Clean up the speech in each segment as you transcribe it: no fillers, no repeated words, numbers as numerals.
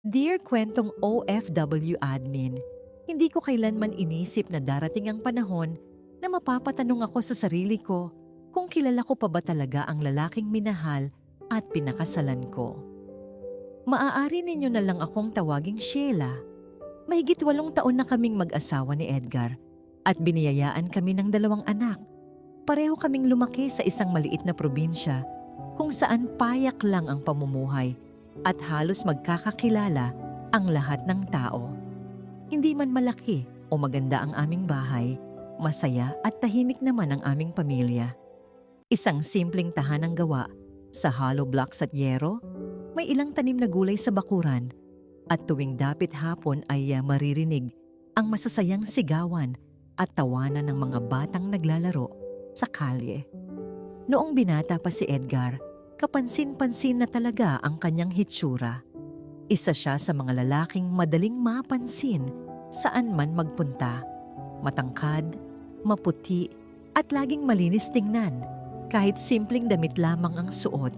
Dear kwentong OFW admin, hindi ko kailanman inisip na darating ang panahon na mapapatanong ako sa sarili ko kung kilala ko pa ba talaga ang lalaking minahal at pinakasalan ko. Maaari ninyo na lang akong tawaging Sheila. Mahigit 8 taon na kaming mag-asawa ni Edgar at biniyayaan kami ng 2 anak. Pareho kaming lumaki sa isang maliit na probinsya kung saan payak lang ang pamumuhay at halos magkakakilala ang lahat ng tao. Hindi man malaki o maganda ang aming bahay, masaya at tahimik naman ang aming pamilya. Isang simpleng tahanang gawa sa hollow blocks at yero, may ilang tanim na gulay sa bakuran at tuwing dapit hapon ay maririnig ang masasayang sigawan at tawanan ng mga batang naglalaro sa kalye. Noong binata pa si Edgar, kapansin-pansin na talaga ang kanyang hitsura. Isa siya sa mga lalaking madaling mapansin saan man magpunta. Matangkad, maputi, at laging malinis tingnan. Kahit simpleng damit lamang ang suot,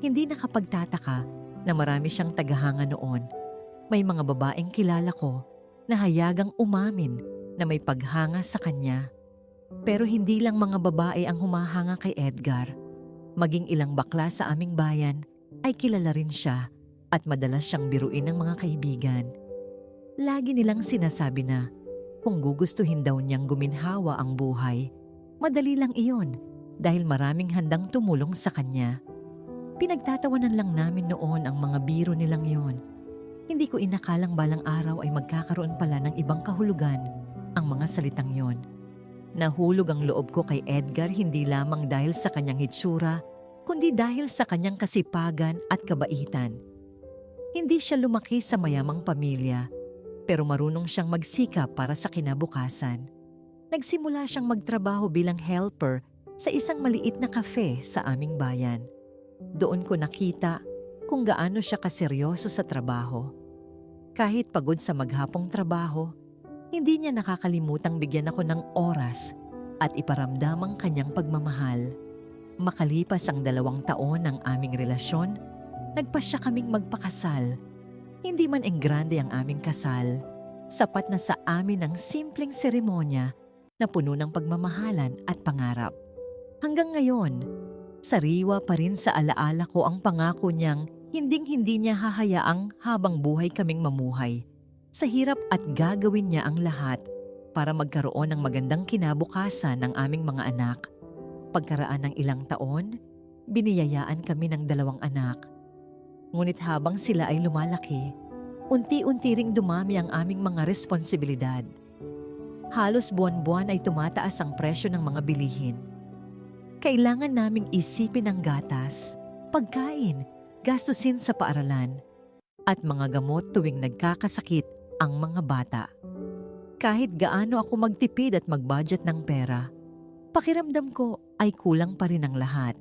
hindi nakapagtataka na marami siyang tagahanga noon. May mga babaeng kilala ko na hayagang umamin na may paghanga sa kanya. Pero hindi lang mga babae ang humahanga kay Edgar. Maging ilang bakla sa aming bayan ay kilala rin siya at madalas siyang biruin ng mga kaibigan. Lagi nilang sinasabi na kung gugustuhin daw niyang guminhawa ang buhay, madali lang iyon dahil maraming handang tumulong sa kanya. Pinagtatawanan lang namin noon ang mga biro nilang yon. Hindi ko inakalang balang araw ay magkakaroon pala ng ibang kahulugan ang mga salitang yon. Nahulog ang loob ko kay Edgar hindi lamang dahil sa kanyang hitsura, kundi dahil sa kanyang kasipagan at kabaitan. Hindi siya lumaki sa mayamang pamilya, pero marunong siyang magsikap para sa kinabukasan. Nagsimula siyang magtrabaho bilang helper sa isang maliit na kafe sa aming bayan. Doon ko nakita kung gaano siya kaseryoso sa trabaho. Kahit pagod sa maghapong trabaho, hindi niya nakakalimutang bigyan ako ng oras at iparamdam ang kanyang pagmamahal. Makalipas ang 2 taon ng aming relasyon, nagpasya kaming magpakasal. Hindi man enggrande ang aming kasal, sapat na sa amin ang simpleng seremonya na puno ng pagmamahalan at pangarap. Hanggang ngayon, sariwa pa rin sa alaala ko ang pangako niyang hinding-hindi niya hahayaang habang buhay kaming mamuhay. Sa hirap at gagawin niya ang lahat para magkaroon ng magandang kinabukasan ng aming mga anak. Pagkaraan ng ilang taon, biniyayaan kami ng 2 anak. Ngunit habang sila ay lumalaki, unti-unti ring dumami ang aming mga responsibilidad. Halos buwan-buwan ay tumataas ang presyo ng mga bilihin. Kailangan naming isipin ang gatas, pagkain, gastusin sa paaralan, at mga gamot tuwing nagkakasakit ang mga bata. Kahit gaano ako magtipid at mag-budget ng pera, pakiramdam ko ay kulang pa rin ang lahat.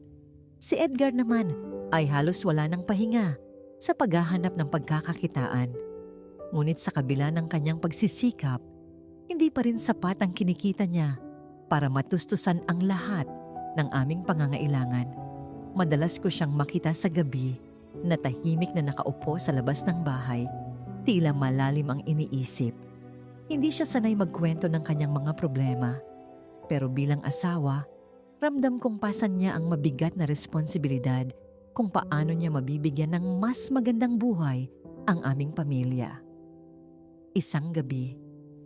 Si Edgar naman ay halos wala ng pahinga sa paghahanap ng pagkakakitaan. Ngunit sa kabila ng kanyang pagsisikap, hindi pa rin sapat ang kinikita niya para matustusan ang lahat ng aming pangangailangan. Madalas ko siyang makita sa gabi na tahimik na nakaupo sa labas ng bahay. Tila malalim ang iniisip. Hindi siya sanay magkwento ng kanyang mga problema. Pero bilang asawa, ramdam kong pasan niya ang mabigat na responsibilidad kung paano niya mabibigyan ng mas magandang buhay ang aming pamilya. Isang gabi,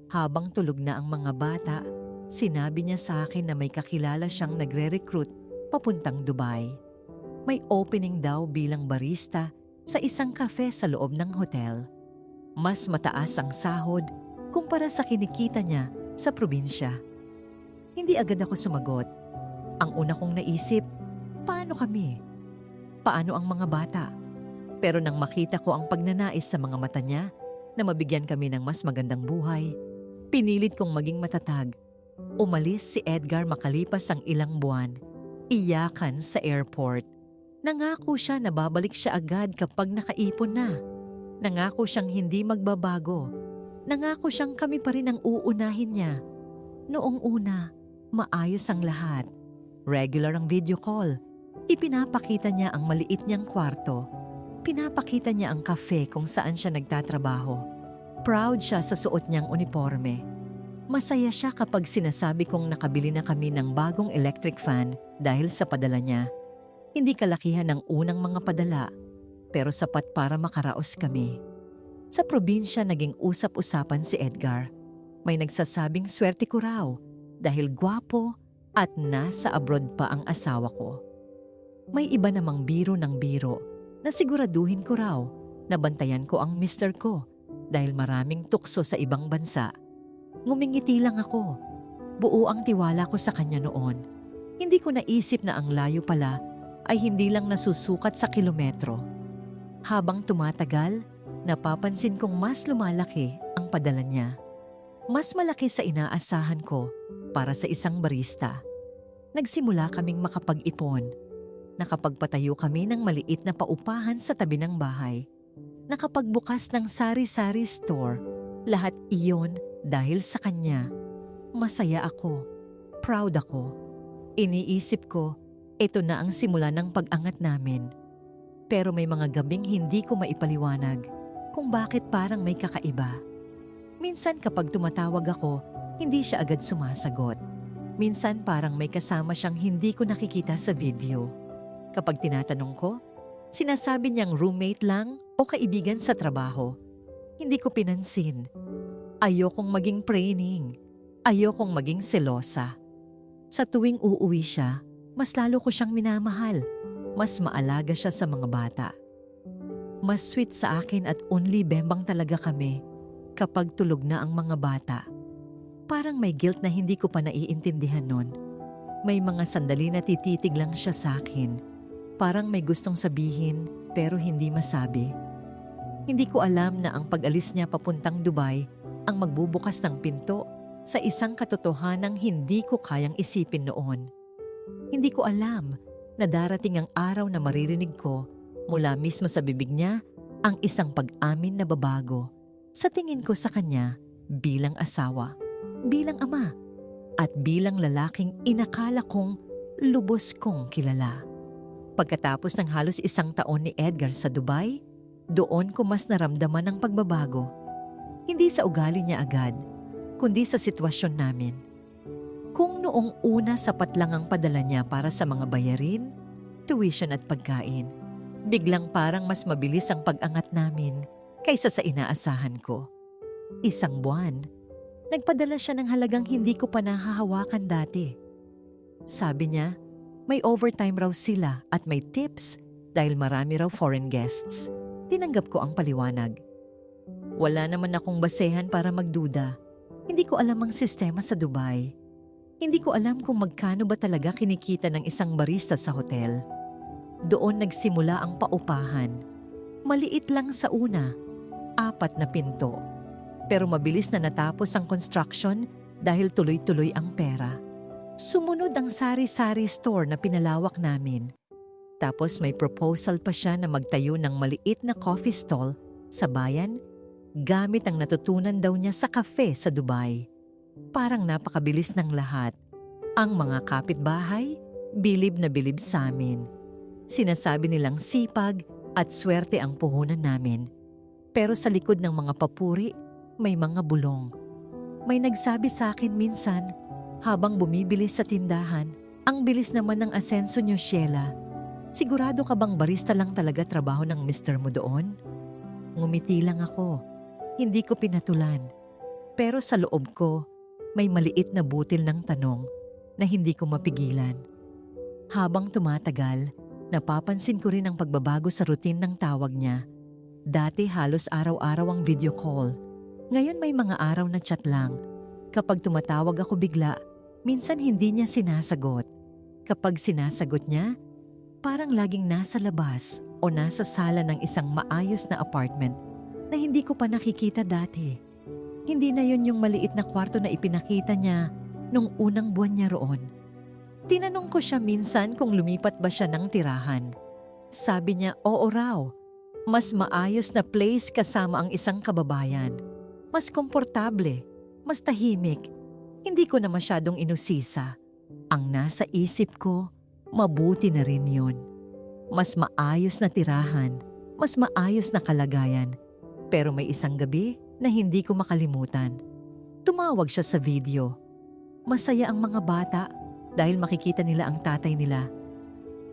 habang tulog na ang mga bata, sinabi niya sa akin na may kakilala siyang nagre-recruit papuntang Dubai. May opening daw bilang barista sa isang cafe sa loob ng hotel. Mas mataas ang sahod kumpara sa kinikita niya sa probinsya. Hindi agad ako sumagot. Ang una kong naisip, paano kami? Paano ang mga bata? Pero nang makita ko ang pagnanais sa mga mata niya na mabigyan kami ng mas magandang buhay, pinilit kong maging matatag. Umalis si Edgar makalipas ang ilang buwan. Iyakan sa airport. Nangako siya na babalik siya agad kapag nakaipon na. Nangako siyang hindi magbabago. Nangako siyang kami pa rin ang uunahin niya. Noong una, maayos ang lahat. Regular ang video call. Ipinapakita niya ang maliit niyang kwarto. Pinapakita niya ang cafe kung saan siya nagtatrabaho. Proud siya sa suot niyang uniforme. Masaya siya kapag sinasabi kong nakabili na kami ng bagong electric fan dahil sa padala niya. Hindi kalakihan ng unang mga padala, pero sapat para makaraos kami. Sa probinsya naging usap-usapan si Edgar. May nagsasabing swerte ko raw dahil gwapo at nasa abroad pa ang asawa ko. May iba namang biro ng biro na siguraduhin ko raw na bantayan ko ang mister ko dahil maraming tukso sa ibang bansa. Ngumingiti lang ako. Buo ang tiwala ko sa kanya noon. Hindi ko naisip na ang layo pala ay hindi lang nasusukat sa kilometro. Habang tumatagal, napapansin kong mas lumalaki ang padala niya. Mas malaki sa inaasahan ko para sa isang barista. Nagsimula kaming makapag-ipon. Nakapagpatayo kami ng maliit na paupahan sa tabi ng bahay. Nakapagbukas ng sari-sari store. Lahat iyon dahil sa kanya. Masaya ako. Proud ako. Iniisip ko, ito na ang simula ng pag-angat namin. Pero may mga gabing hindi ko maipaliwanag kung bakit parang may kakaiba. Minsan kapag tumatawag ako, hindi siya agad sumasagot. Minsan parang may kasama siyang hindi ko nakikita sa video. Kapag tinatanong ko, sinasabi niyang roommate lang o kaibigan sa trabaho. Hindi ko pinansin. Ayokong maging praining. Ayokong maging selosa. Sa tuwing uuwi siya, mas lalo ko siyang minamahal. Mas maalaga siya sa mga bata. Mas sweet sa akin at only bembang talaga kami kapag tulog na ang mga bata. Parang may guilt na hindi ko pa naiintindihan nun. May mga sandali na tititig lang siya sa akin. Parang may gustong sabihin pero hindi masabi. Hindi ko alam na ang pag-alis niya papuntang Dubai ang magbubukas ng pinto sa isang katotohanang hindi ko kayang isipin noon. Hindi ko alam na darating ang araw na maririnig ko mula mismo sa bibig niya ang isang pag-amin na babago sa tingin ko sa kanya bilang asawa, bilang ama, at bilang lalaking inakala kong lubos kong kilala. Pagkatapos ng halos 1 taon ni Edgar sa Dubai, doon ko mas naramdaman ang pagbabago. Hindi sa ugali niya agad, kundi sa sitwasyon namin. Kung noong una sapat lang ang padala niya para sa mga bayarin, tuition at pagkain, biglang parang mas mabilis ang pag-angat namin kaysa sa inaasahan ko. 1 buwan, nagpadala siya ng halagang hindi ko pa nahahawakan dati. Sabi niya, may overtime raw sila at may tips dahil marami raw foreign guests. Tinanggap ko ang paliwanag. Wala naman akong basehan para magduda. Hindi ko alam ang sistema sa Dubai. Hindi ko alam kung magkano ba talaga kinikita ng isang barista sa hotel. Doon nagsimula ang paupahan. Maliit lang sa una, 4 na pinto. Pero mabilis na natapos ang construction dahil tuloy-tuloy ang pera. Sumunod ang sari-sari store na pinalawak namin. Tapos may proposal pa siya na magtayo ng maliit na coffee stall sa bayan gamit ang natutunan daw niya sa cafe sa Dubai. Parang napakabilis ng lahat. Ang mga kapitbahay, bilib na bilib sa amin. Sinasabi nilang sipag at swerte ang puhunan namin. Pero sa likod ng mga papuri, may mga bulong. May nagsabi sa akin minsan, habang bumibili sa tindahan, ang bilis naman ng asenso niyo, Sheila. Sigurado ka bang barista lang talaga trabaho ng mister mo doon? Ngumiti lang ako. Hindi ko pinatulan. Pero sa loob ko, may maliit na butil ng tanong na hindi ko mapigilan. Habang tumatagal, napapansin ko rin ang pagbabago sa routine ng tawag niya. Dati halos araw-araw ang video call. Ngayon may mga araw na chat lang. Kapag tumatawag ako bigla, minsan hindi niya sinasagot. Kapag sinasagot niya, parang laging nasa labas o nasa sala ng isang maayos na apartment na hindi ko pa nakikita dati. Hindi na yun yung maliit na kwarto na ipinakita niya nung unang buwan niya roon. Tinanong ko siya minsan kung lumipat ba siya ng tirahan. Sabi niya, oo raw. Mas maayos na place kasama ang isang kababayan. Mas komportable, mas tahimik. Hindi ko na masyadong inusisa. Ang nasa isip ko, mabuti na rin yun. Mas maayos na tirahan, mas maayos na kalagayan. Pero may isang gabi na hindi ko makalimutan. Tumawag siya sa video. Masaya ang mga bata dahil makikita nila ang tatay nila.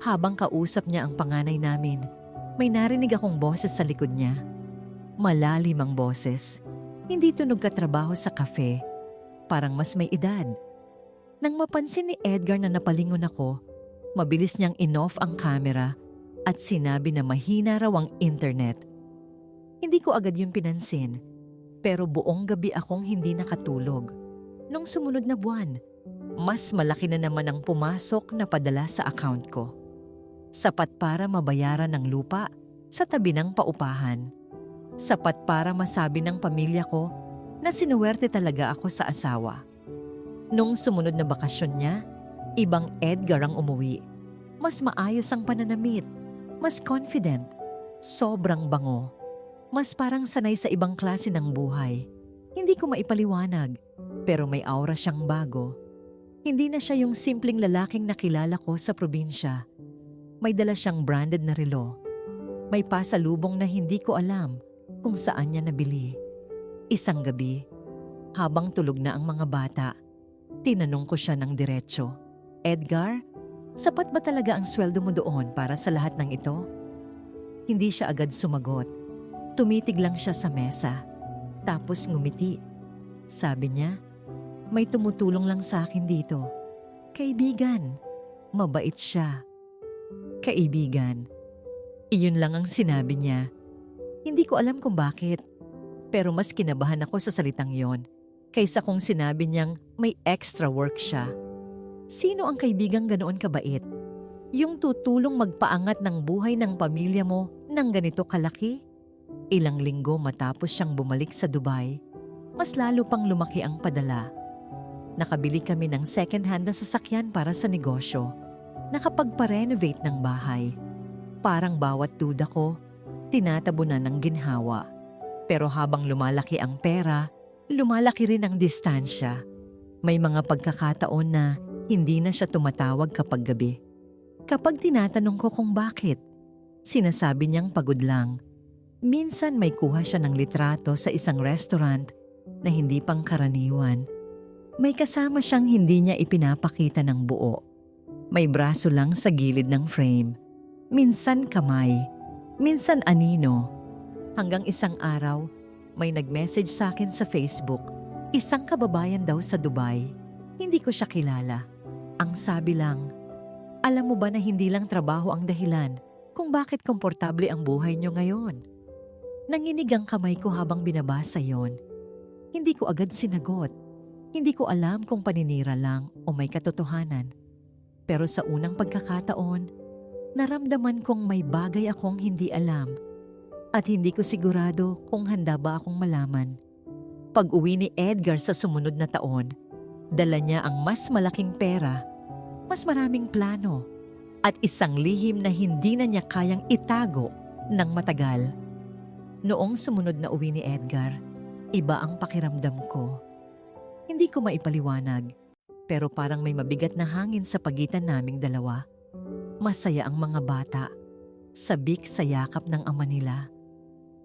Habang kausap niya ang panganay namin, may narinig akong boses sa likod niya. Malalim ang boses. Hindi tunog katrabaho sa kafe. Parang mas may edad. Nang mapansin ni Edgar na napalingon ako, mabilis niyang in-off ang camera at sinabi na mahina raw ang internet. Hindi ko agad yun pinansin, pero buong gabi akong hindi nakatulog. Nung sumunod na buwan, mas malaki na naman ang pumasok na padala sa account ko. Sapat para mabayaran ng lupa sa tabi ng paupahan. Sapat para masabi ng pamilya ko na sinuwerte talaga ako sa asawa. Nung sumunod na bakasyon niya, ibang Edgar ang umuwi. Mas maayos ang pananamit, mas confident, sobrang bango. Mas parang sanay sa ibang klase ng buhay. Hindi ko maipaliwanag, pero may aura siyang bago. Hindi na siya yung simpleng lalaking nakilala ko sa probinsya. May dala siyang branded na relo. May pasalubong na hindi ko alam kung saan niya nabili. Isang gabi, habang tulog na ang mga bata, tinanong ko siya ng diretsyo, "Edgar, sapat ba talaga ang sweldo mo doon para sa lahat ng ito?" Hindi siya agad sumagot. Tumitig lang siya sa mesa, tapos ngumiti. Sabi niya, "May tumutulong lang sa akin dito. Kaibigan." Mabait siya. Kaibigan. Iyon lang ang sinabi niya. Hindi ko alam kung bakit, pero mas kinabahan ako sa salitang yon kaysa kung sinabi niyang may extra work siya. Sino ang kaibigang ganoon kabait? Yung tutulong magpaangat ng buhay ng pamilya mo ng ganito kalaki? Ilang linggo matapos siyang bumalik sa Dubai, mas lalo pang lumaki ang padala. Nakabili kami ng second-hand na sasakyan para sa negosyo. Nakapagpa-renovate ng bahay. Parang bawat duda ko, tinatabunan ng ginhawa. Pero habang lumalaki ang pera, lumalaki rin ang distansya. May mga pagkakataon na hindi na siya tumatawag kapag gabi. Kapag tinatanong ko kung bakit, sinasabi niyang pagod lang. Minsan may kuha siya ng litrato sa isang restaurant na hindi pangkaraniwan. May kasama siyang hindi niya ipinapakita ng buo. May braso lang sa gilid ng frame. Minsan kamay, minsan anino. Hanggang isang araw, may nag-message sa akin sa Facebook. Isang kababayan daw sa Dubai. Hindi ko siya kilala. Ang sabi lang, "Alam mo ba na hindi lang trabaho ang dahilan kung bakit komportable ang buhay niyo ngayon?" Nanginig ang kamay ko habang binabasa yon. Hindi ko agad sinagot. Hindi ko alam kung paninira lang o may katotohanan. Pero sa unang pagkakataon, naramdaman kong may bagay akong hindi alam. At hindi ko sigurado kung handa ba akong malaman. Pag-uwi ni Edgar sa sumunod na taon, dala niya ang mas malaking pera, mas maraming plano, at isang lihim na hindi na niya kayang itago ng matagal. Noong sumunod na uwi ni Edgar, iba ang pakiramdam ko. Hindi ko maipaliwanag, pero parang may mabigat na hangin sa pagitan naming dalawa. Masaya ang mga bata, sabik sa yakap ng ama nila.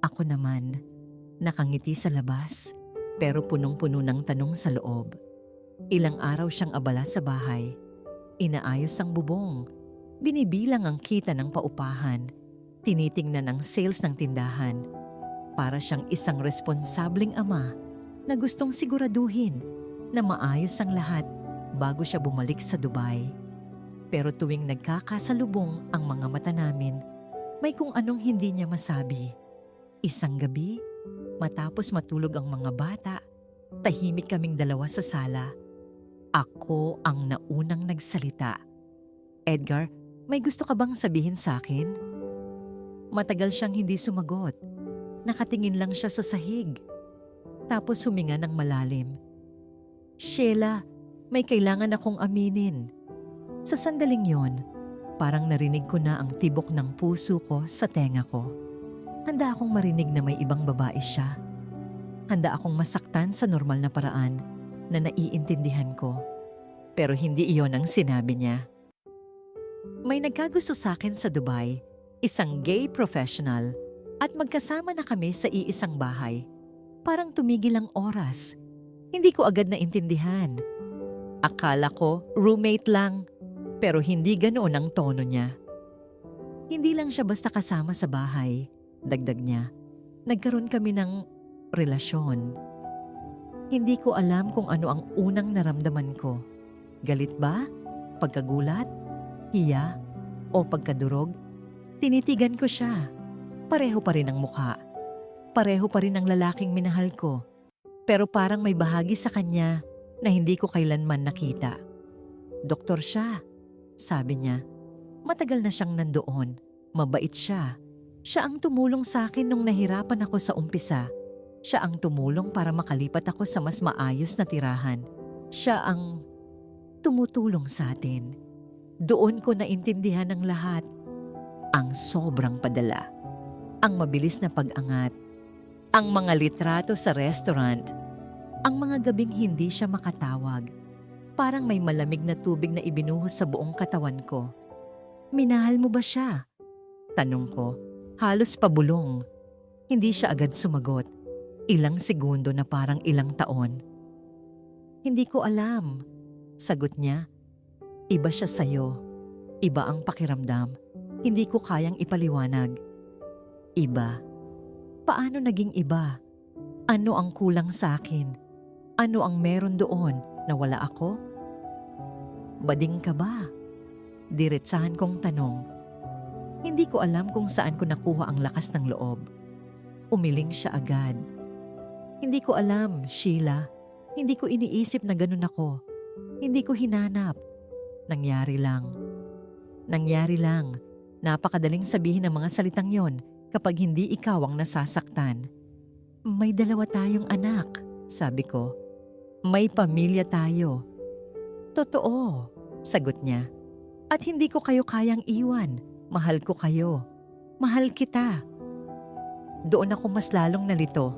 Ako naman, nakangiti sa labas, pero punong-puno ng tanong sa loob. Ilang araw siyang abala sa bahay. Inaayos ang bubong, binibilang ang kita ng paupahan, tinitingnan ang sales ng tindahan. Para siyang isang responsableng ama na gustong siguraduhin na maayos ang lahat bago siya bumalik sa Dubai. Pero tuwing nagkakasalubong ang mga mata namin, may kung anong hindi niya masabi. Isang gabi, matapos matulog ang mga bata, tahimik kaming dalawa sa sala. Ako ang naunang nagsalita. "Edgar, may gusto ka bang sabihin sa akin?" Matagal siyang hindi sumagot. Nakatingin lang siya sa sahig. Tapos huminga ng malalim. "Sheila, may kailangan akong aminin." Sa sandaling yon, parang narinig ko na ang tibok ng puso ko sa tenga ko. Handa akong marinig na may ibang babae siya. Handa akong masaktan sa normal na paraan na naiintindihan ko. Pero hindi iyon ang sinabi niya. "May nagkagusto sa akin sa Dubai, isang gay professional. At magkasama na kami sa iisang bahay. Parang tumigil ang oras. Hindi ko agad naintindihan. Akala ko roommate lang, pero hindi ganoon ang tono niya. Hindi lang siya basta kasama sa bahay, dagdag niya. Nagkaroon kami ng relasyon. Hindi ko alam kung ano ang unang naramdaman ko. Galit ba? Pagkagulat? Hiya? O pagkadurog? Tinitigan ko siya. Pareho pa rin ang mukha. Pareho pa rin ang lalaking minahal ko. Pero parang may bahagi sa kanya na hindi ko kailanman nakita. Doktor siya, sabi niya. Matagal na siyang nandoon. Mabait siya. Siya ang tumulong sa akin nung nahirapan ako sa umpisa. Siya ang tumulong para makalipat ako sa mas maayos na tirahan. Siya ang tumutulong sa atin. Doon ko naintindihan ang lahat. Ang sobrang padala. Ang mabilis na pag-angat. Ang mga litrato sa restaurant. Ang mga gabing hindi siya makatawag. Parang may malamig na tubig na ibinuhos sa buong katawan ko. Minahal mo ba siya? Tanong ko. Halos pabulong. Hindi siya agad sumagot. Ilang segundo na parang ilang taon. Hindi ko alam. Sagot niya. Iba siya sa'yo. Iba ang pakiramdam. Hindi ko kayang ipaliwanag. Iba. Paano naging iba? Ano ang kulang sa akin? Ano ang meron doon na wala ako? Bading ka ba? Diretsahan kong tanong. Hindi ko alam kung saan ko nakuha ang lakas ng loob. Umiling siya agad. Hindi ko alam, Sheila. Hindi ko iniisip na ganun ako. Hindi ko hinanap. Nangyari lang. Nangyari lang. Napakadaling sabihin ng mga salitang yon kapag hindi ikaw ang nasasaktan. May dalawa tayong anak, sabi ko. May pamilya tayo. Totoo, sagot niya. At hindi ko kayo kayang iwan. Mahal ko kayo. Mahal kita. Doon ako mas lalong nalito.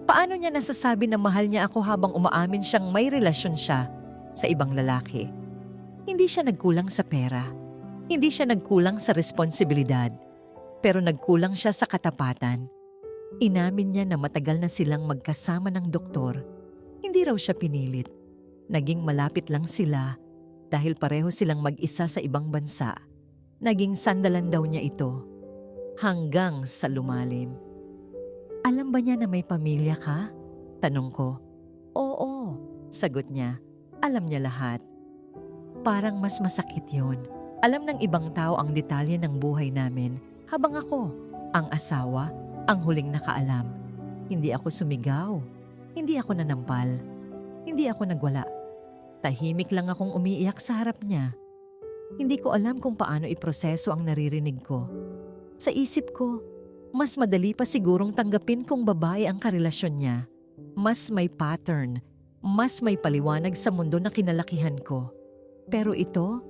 Paano niya nasasabi na mahal niya ako habang umaamin siyang may relasyon siya sa ibang lalaki? Hindi siya nagkulang sa pera. Hindi siya nagkulang sa responsibilidad. Pero nagkulang siya sa katapatan. Inamin niya na matagal na silang magkasama ng doktor. Hindi raw siya pinilit. Naging malapit lang sila dahil pareho silang mag-isa sa ibang bansa. Naging sandalan daw niya ito. Hanggang sa lumalim. Alam ba niya na may pamilya ka? Tanong ko. Oo, sagot niya. Alam niya lahat. Parang mas masakit yun. Alam ng ibang tao ang detalye ng buhay namin habang ako, ang asawa, ang huling nakaalam. Hindi ako sumigaw. Hindi ako nanampal. Hindi ako nagwala. Tahimik lang akong umiiyak sa harap niya. Hindi ko alam kung paano iproseso ang naririnig ko. Sa isip ko, mas madali pa sigurong tanggapin kung babae ang karelasyon niya. Mas may pattern, mas may paliwanag sa mundo na kinalakihan ko. Pero ito,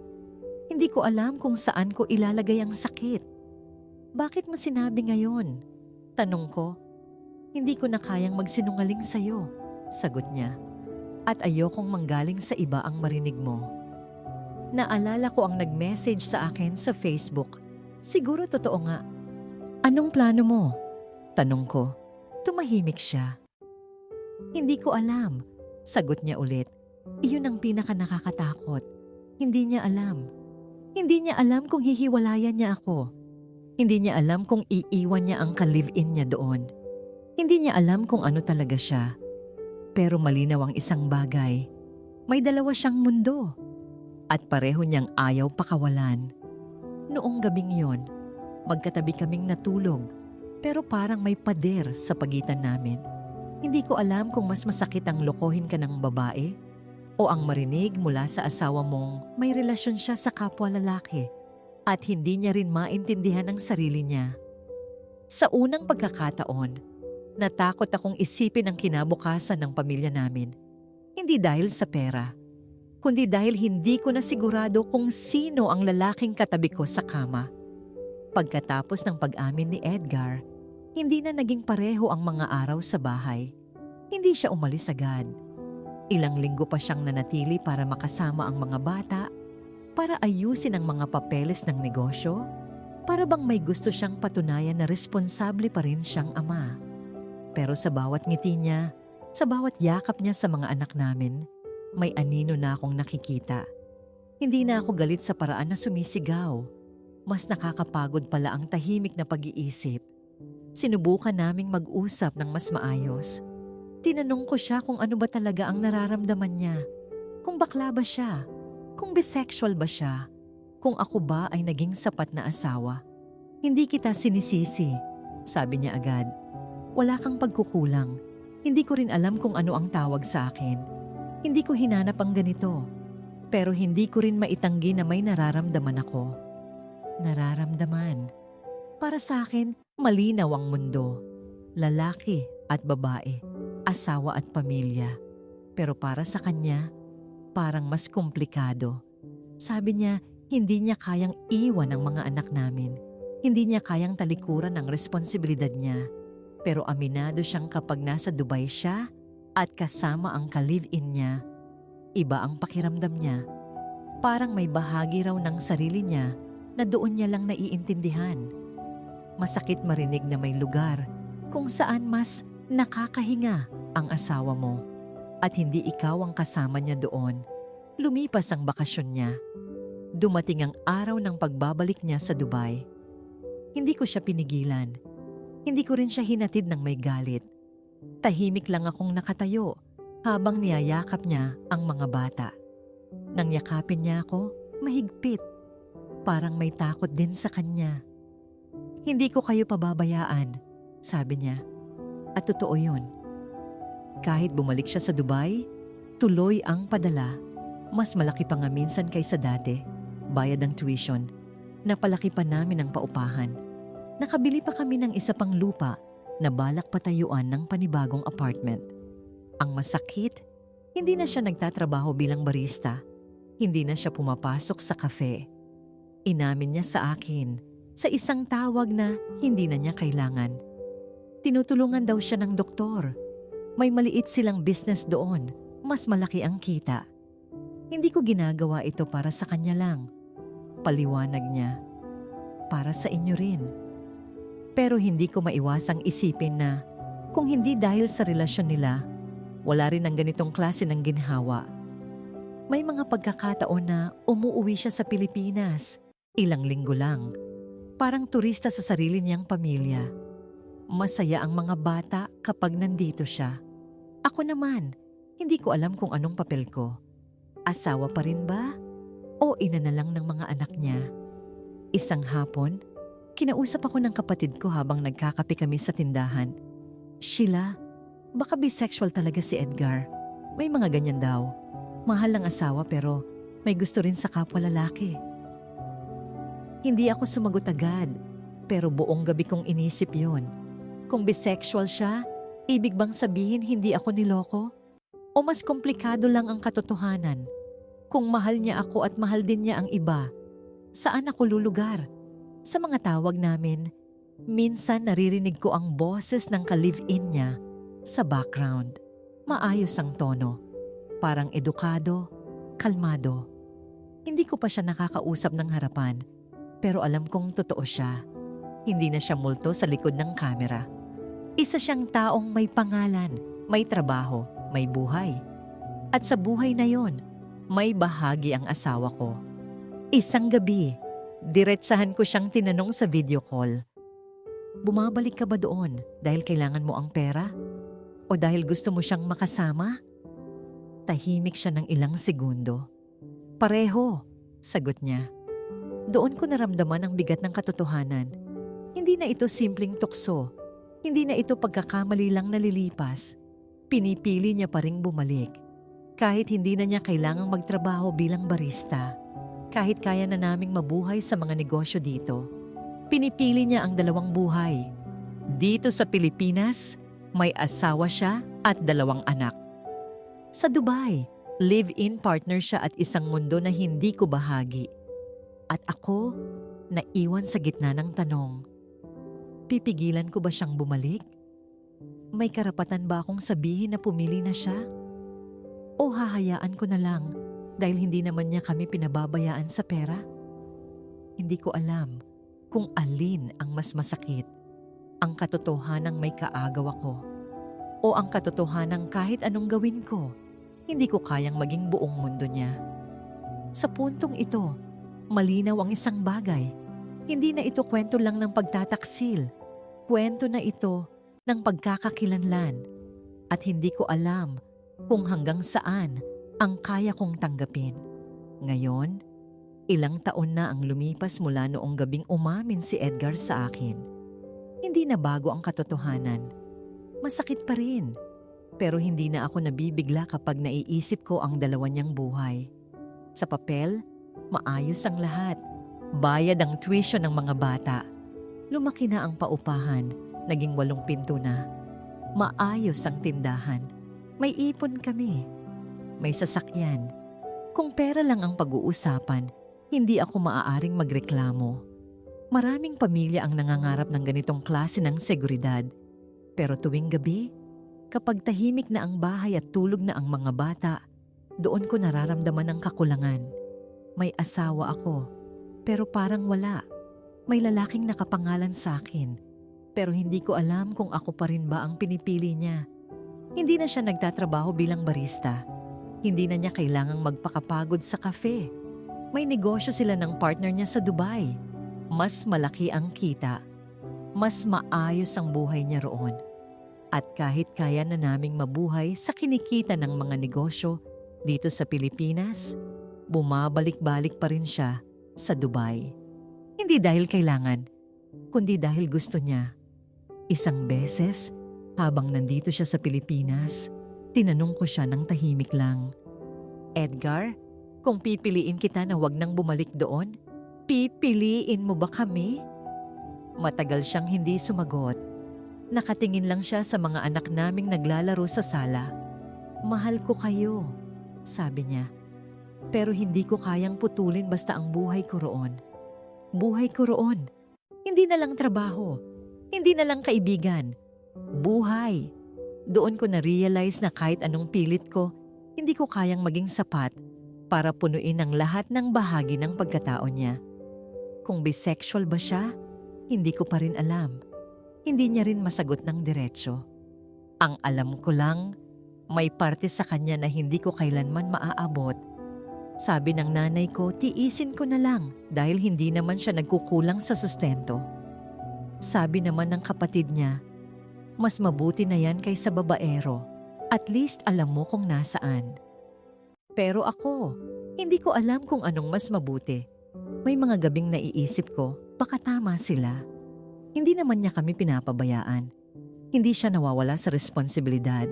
hindi ko alam kung saan ko ilalagay ang sakit. Bakit mo sinabi ngayon? Tanong ko. Hindi ko na kayang magsinungaling sa'yo, sagot niya. At ayokong manggaling sa iba ang marinig mo. Naalala ko ang nag-message sa akin sa Facebook. Siguro totoo nga. Anong plano mo? Tanong ko. Tumahimik siya. Hindi ko alam, sagot niya ulit. Iyon ang pinaka nakakatakot. Hindi niya alam. Hindi niya alam kung hihiwalayan niya ako. Hindi niya alam kung iiwan niya ang ka-live-in niya doon. Hindi niya alam kung ano talaga siya. Pero malinaw ang isang bagay. May dalawa siyang mundo. At pareho niyang ayaw pakawalan. Noong gabing yon, magkatabi kaming natulog. Pero parang may pader sa pagitan namin. Hindi ko alam kung mas masakit ang lokohin ka ng babae o ang marinig mula sa asawa mong may relasyon siya sa kapwa lalaki at hindi niya rin maintindihan ang sarili niya. Sa unang pagkakataon, natakot akong isipin ang kinabukasan ng pamilya namin. Hindi dahil sa pera, kundi dahil hindi ko na sigurado kung sino ang lalaking katabi ko sa kama. Pagkatapos ng pag-amin ni Edgar, hindi na naging pareho ang mga araw sa bahay. Hindi siya umalis agad. Ilang linggo pa siyang nanatili para makasama ang mga bata, para ayusin ang mga papeles ng negosyo, Para bang may gusto siyang patunayan na responsable pa rin siyang ama. Pero sa bawat ngiti niya, sa bawat yakap niya sa mga anak namin, may anino na akong nakikita. Hindi na ako galit sa paraan na sumisigaw. Mas nakakapagod pala ang tahimik na pag-iisip. Sinubukan naming mag-usap ng mas maayos. Tinanong ko siya kung ano ba talaga ang nararamdaman niya. Kung bakla ba siya? Kung bisexual ba siya? Kung ako ba ay naging sapat na asawa? Hindi kita sinisisi, sabi niya agad. Wala kang pagkukulang. Hindi ko rin alam kung ano ang tawag sa akin. Hindi ko hinanap ang ganito. Pero hindi ko rin maitanggi na may nararamdaman ako. Nararamdaman. Para sa akin, malinaw ang mundo. Lalaki at babae, asawa at pamilya. Pero para sa kanya, parang mas komplikado. Sabi niya, hindi niya kayang iwan ang mga anak namin. Hindi niya kayang talikuran ang responsibilidad niya. Pero aminado siyang kapag nasa Dubai siya at kasama ang ka-live-in niya, iba ang pakiramdam niya. Parang may bahagi raw ng sarili niya na doon niya lang naiintindihan. Masakit marinig na may lugar kung saan mas nakakahinga ang asawa mo at hindi ikaw ang kasama niya doon. Lumipas ang bakasyon niya. Dumating ang araw ng pagbabalik niya sa Dubai. Hindi ko siya pinigilan. Hindi ko rin siya hinatid ng may galit. Tahimik lang akong nakatayo habang niyayakap niya ang mga bata. Nang yakapin niya ako, mahigpit. Parang may takot din sa kanya. Hindi ko kayo pababayaan, sabi niya. At totoo yun. Kahit bumalik siya sa Dubai, tuloy ang padala. Mas malaki pa nga minsan kaysa dati. Bayad ang tuition. Napalaki pa namin ang paupahan. Nakabili pa kami ng isa pang lupa na balak patayuan ng panibagong apartment. Ang masakit, hindi na siya nagtatrabaho bilang barista. Hindi na siya pumapasok sa cafe. Inamin niya sa akin sa isang tawag na hindi na niya kailangan. Tinutulungan daw siya ng doktor. May maliit silang business doon. Mas malaki ang kita. Hindi ko ginagawa ito para sa kanya lang. Paliwanag niya. Para sa inyo rin. Pero hindi ko maiwasang isipin na kung hindi dahil sa relasyon nila, wala rin ang ganitong klase ng ginhawa. May mga pagkakataon na umuuwi siya sa Pilipinas. Ilang linggo lang. Parang turista sa sarili niyang pamilya. Masaya ang mga bata kapag nandito siya. Ako naman, hindi ko alam kung anong papel ko. Asawa pa rin ba? O ina na lang ng mga anak niya? Isang hapon, kinausap ako ng kapatid ko habang nagkakape kami sa tindahan. Sheila, baka bisexual talaga si Edgar. May mga ganyan daw. Mahal ng asawa pero may gusto rin sa kapwa lalaki. Hindi ako sumagot agad, pero buong gabi kong inisip yon. Kung bisexual siya, ibig bang sabihin hindi ako niloko? O mas komplikado lang ang katotohanan? Kung mahal niya ako at mahal din niya ang iba, saan ako lulugar? Sa mga tawag namin, minsan naririnig ko ang boses ng ka-live-in niya sa background. Maayos ang tono, parang edukado, kalmado. Hindi ko pa siya nakakausap ng harapan, pero alam kong totoo siya. Hindi na siya multo sa likod ng kamera. Isa siyang taong may pangalan, may trabaho, may buhay. At sa buhay na yon, may bahagi ang asawa ko. Isang gabi, diretsahan ko siyang tinanong sa video call. Bumabalik ka ba doon dahil kailangan mo ang pera? O dahil gusto mo siyang makasama? Tahimik siya ng ilang segundo. Pareho, sagot niya. Doon ko naramdaman ang bigat ng katotohanan. Hindi na ito simpleng tukso. Hindi na ito pagkakamali lang nalilipas. Pinipili niya pa ring bumalik. Kahit hindi na niya kailangang magtrabaho bilang barista. Kahit kaya na naming mabuhay sa mga negosyo dito. Pinipili niya ang dalawang buhay. Dito sa Pilipinas, may asawa siya at 2 anak. Sa Dubai, live-in partner siya at isang mundo na hindi ko bahagi. At ako, naiwan sa gitna ng tanong. Pipigilan ko ba siyang bumalik? May karapatan ba akong sabihin na pumili na siya? O hahayaan ko na lang dahil hindi naman niya kami pinababayaan sa pera? Hindi ko alam. kung alin ang mas masakit. Ang katotohanang may kaagaw ako o ang katotohanang kahit anong gawin ko, hindi ko kayang maging buong mundo niya. Sa puntong ito, malinaw ang isang bagay. Hindi na ito kwento lang ng pagtataksil. Kwento na ito ng pagkakakilanlan. At hindi ko alam kung hanggang saan ang kaya kong tanggapin. Ngayon, ilang taon na ang lumipas mula noong gabing umamin si Edgar sa akin. Hindi na bago ang katotohanan. Masakit pa rin. Pero hindi na ako nabibigla kapag naiisip ko ang dalawa niyang buhay. Sa papel, maayos ang lahat. Bayad ang tuition ng mga bata. Lumaki na ang paupahan, naging 8 pinto na. Maayos ang tindahan. May ipon kami. May sasakyan. Kung pera lang ang pag-uusapan, hindi ako maaaring magreklamo. Maraming pamilya ang nangangarap ng ganitong klase ng seguridad. Pero tuwing gabi, kapag tahimik na ang bahay at tulog na ang mga bata, doon ko nararamdaman ang kakulangan. May asawa ako, pero parang wala. May lalaking nakapangalan sa akin, pero hindi ko alam kung ako pa rin ba ang pinipili niya. Hindi na siya nagtatrabaho bilang barista. Hindi na niya kailangang magpakapagod sa kafe. May negosyo sila ng partner niya sa Dubai. Mas malaki ang kita. Mas maayos ang buhay niya roon. At kahit kaya na naming mabuhay sa kinikita ng mga negosyo dito sa Pilipinas, bumabalik-balik pa rin siya sa Dubai. Hindi dahil kailangan, kundi dahil gusto niya. Isang beses, habang nandito siya sa Pilipinas, tinanong ko siya ng tahimik lang, "Edgar, kung pipiliin kita na wag nang bumalik doon, pipiliin mo ba kami?" Matagal siyang hindi sumagot. Nakatingin lang siya sa mga anak naming naglalaro sa sala. "Mahal ko kayo," sabi niya. "Pero hindi ko kayang putulin basta ang buhay ko roon." Buhay ko roon. Hindi na lang trabaho. Hindi na lang kaibigan. Buhay. Doon ko na-realize na kahit anong pilit ko, hindi ko kayang maging sapat para punuin ang lahat ng bahagi ng pagkatao niya. Kung bisexual ba siya, hindi ko pa rin alam. Hindi niya rin masagot ng diretsyo. Ang alam ko lang, may parte sa kanya na hindi ko kailanman maaabot. Sabi ng nanay ko, tiisin ko na lang dahil hindi naman siya nagkukulang sa sustento. Sabi naman ng kapatid niya, mas mabuti na yan kaysa babaero. At least alam mo kung nasaan. Pero ako, hindi ko alam kung anong mas mabuti. May mga gabing naiisip ko, baka tama sila. Hindi naman niya kami pinapabayaan. Hindi siya nawawala sa responsibilidad.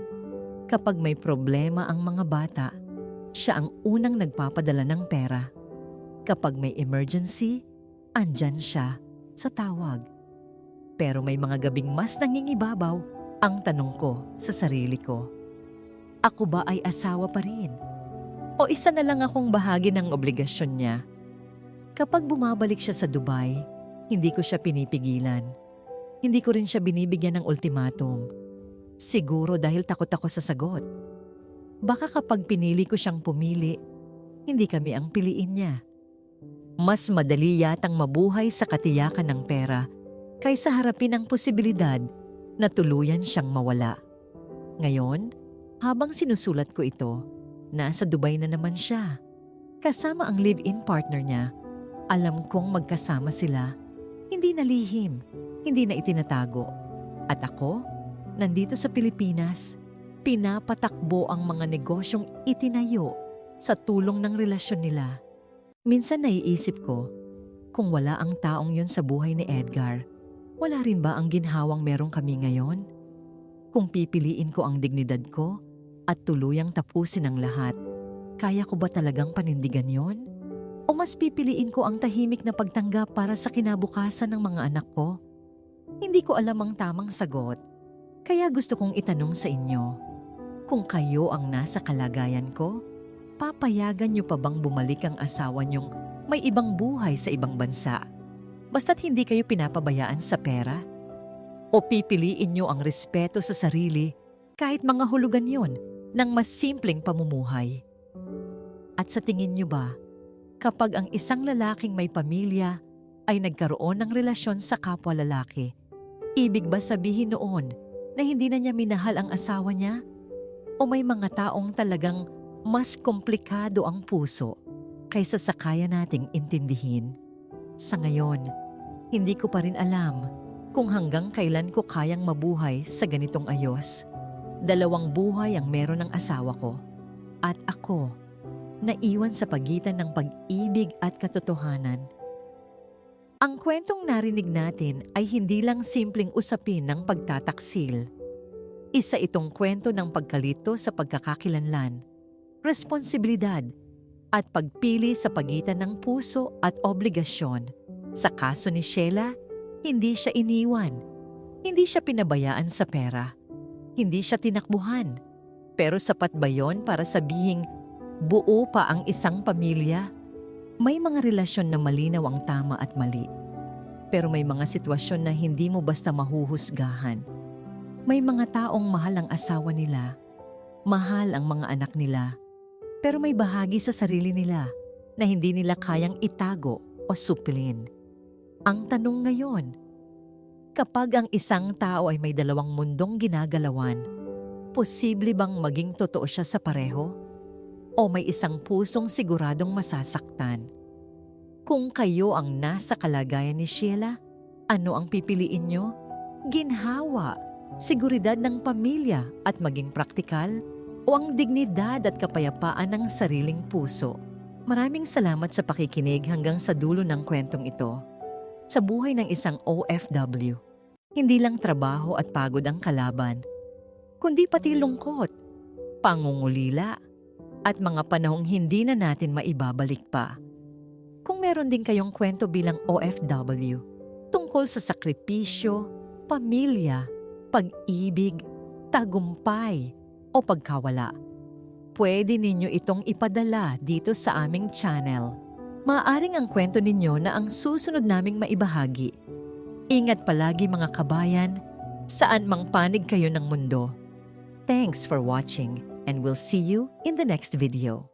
Kapag may problema ang mga bata, siya ang unang nagpapadala ng pera. Kapag may emergency, andyan siya sa tawag. Pero may mga gabing mas nangingibabaw ang tanong ko sa sarili ko. Ako ba ay asawa pa rin? O isa na lang akong bahagi ng obligasyon niya? Kapag bumabalik siya sa Dubai, hindi ko siya pinipigilan. Hindi ko rin siya binibigyan ng ultimatum. Siguro dahil takot ako sa sagot. Baka kapag pinili ko siyang pumili, hindi kami ang piliin niya. Mas madali yatang mabuhay sa katiyakan ng pera kaysa harapin ang posibilidad na tuluyan siyang mawala. Ngayon, habang sinusulat ko ito, nasa Dubai na naman siya. Kasama ang live-in partner niya. Alam kong magkasama sila. Hindi na lihim, hindi na itinatago. At ako, nandito sa Pilipinas, pinapatakbo ang mga negosyong itinayo sa tulong ng relasyon nila. Minsan naiisip ko, kung wala ang taong yun sa buhay ni Edgar, wala rin ba ang ginhawang meron kami ngayon? Kung pipiliin ko ang dignidad ko at tuluyang tapusin ang lahat, kaya ko ba talagang panindigan yon? O mas pipiliin ko ang tahimik na pagtanggap para sa kinabukasan ng mga anak ko? Hindi ko alam ang tamang sagot, kaya gusto kong itanong sa inyo. Kung kayo ang nasa kalagayan ko, papayagan niyo pa bang bumalik ang asawa niyong may ibang buhay sa ibang bansa? Basta't hindi kayo pinapabayaan sa pera? O pipiliin niyo ang respeto sa sarili kahit mga hulugan yon ng mas simpleng pamumuhay? At sa tingin niyo ba, kapag ang isang lalaking may pamilya ay nagkaroon ng relasyon sa kapwa lalaki. Ibig ba sabihin noon na hindi na niya minahal ang asawa niya? O may mga taong talagang mas komplikado ang puso kaysa sa kaya nating intindihin? Sa ngayon, hindi ko pa rin alam kung hanggang kailan ko kayang mabuhay sa ganitong ayos. 2 buhay ang meron ng asawa ko. At ako, naiwan sa pagitan ng pag-ibig at katotohanan. Ang kwentong narinig natin ay hindi lang simpleng usapin ng pagtataksil. Isa itong kwento ng pagkalito sa pagkakakilanlan, responsibilidad, at pagpili sa pagitan ng puso at obligasyon. Sa kaso ni Sheila, hindi siya iniwan. Hindi siya pinabayaan sa pera. Hindi siya tinakbuhan. Pero sapat ba yon para sabihing buo pa ang isang pamilya? May mga relasyon na malinaw ang tama at mali. Pero may mga sitwasyon na hindi mo basta mahuhusgahan. May mga taong mahal ang asawa nila, mahal ang mga anak nila, pero may bahagi sa sarili nila na hindi nila kayang itago o supilin. Ang tanong ngayon, kapag ang isang tao ay may 2 mundong ginagalawan, posible bang maging totoo siya sa pareho? O may isang pusong siguradong masasaktan? Kung kayo ang nasa kalagayan ni Sheila, ano ang pipiliin nyo? Ginhawa, seguridad ng pamilya at maging praktikal, o ang dignidad at kapayapaan ng sariling puso? Maraming salamat sa pakikinig hanggang sa dulo ng kwentong ito. Sa buhay ng isang OFW, hindi lang trabaho at pagod ang kalaban, kundi pati lungkot, pangungulila, at mga panahong hindi na natin maibabalik pa. Kung meron din kayong kwento bilang OFW tungkol sa sakripisyo, pamilya, pag-ibig, tagumpay, o pagkawala, pwede ninyo itong ipadala dito sa aming channel. Maaaring ang kwento ninyo na ang susunod naming maibahagi. Ingat palagi mga kabayan, saan mang panig kayo ng mundo. Thanks for watching, and we'll see you in the next video.